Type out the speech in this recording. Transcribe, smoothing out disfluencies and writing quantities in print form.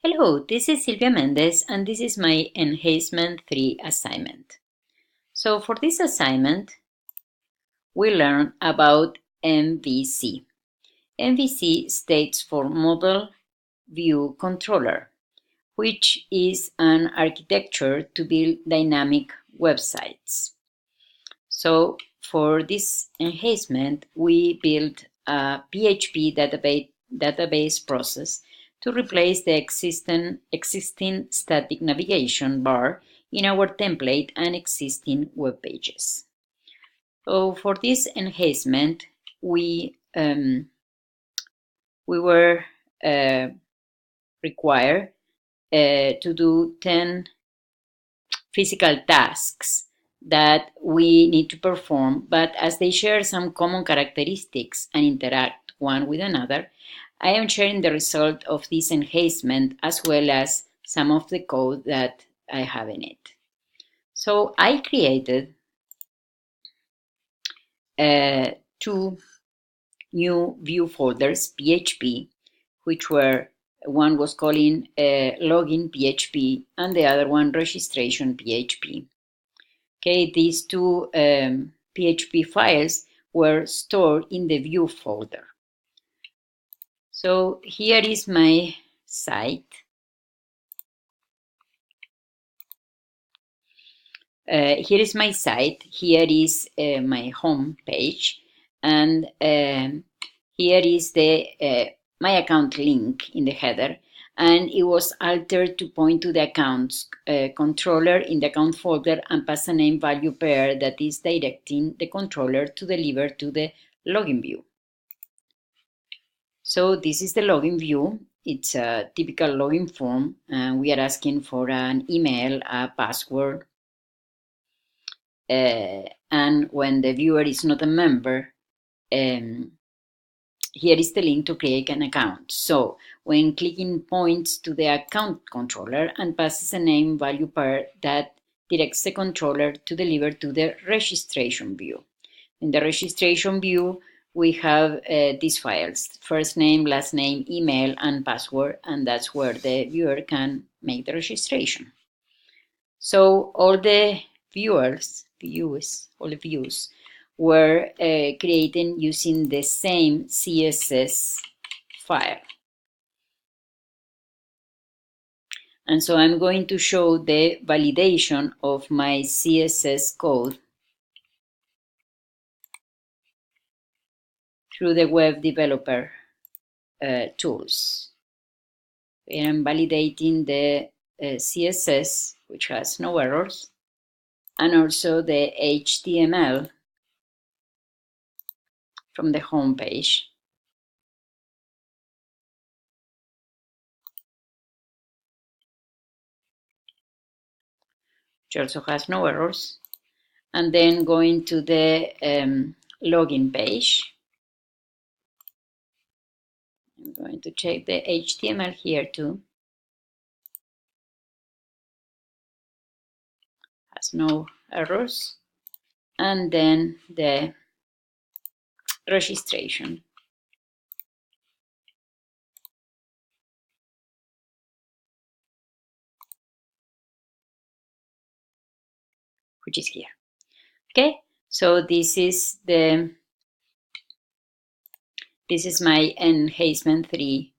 Hello, this is Silvia Mendez and this is my Enhancement 3 assignment. So for this assignment, we learn about MVC. MVC stands for Model View Controller, which is an architecture to build dynamic websites. So for this enhancement, we built a PHP database process to replace the existing static navigation bar in our template and existing web pages. So for this enhancement, we were required to do 10 physical tasks that we need to perform, but as they share some common characteristics and interact one with another, I am sharing the result of this enhancement as well as some of the code that I have in it. So I created two new view folders, PHP, which were one was calling login PHP and the other one registration PHP. Okay, these two PHP files were stored in the view folder. So here is my site. Here is my site. Here is my home page, and here is the my account link in the header, and it was altered to point to the accounts controller in the account folder and pass a name value pair that is directing the controller to deliver to the login view. So this is the login view. It's a typical login form, and we are asking for an email, a password, and when the viewer is not a member, here is the link to create an account. So when clicking points to the account controller and passes a name value pair that directs the controller to deliver to the registration view. In the registration view, we have these files: first name, last name, email, and password, and that's where the viewer can make the registration. So all the all the views were created using the same CSS file. And so I'm going to show the validation of my CSS code through the web developer tools. I'm validating the CSS, which has no errors, and also the HTML from the home page. Which also has no errors. And then going to the login page. I'm going to check the HTML here too. Has no errors. And then the registration. Which is here. Okay, so this is my Enhancement 3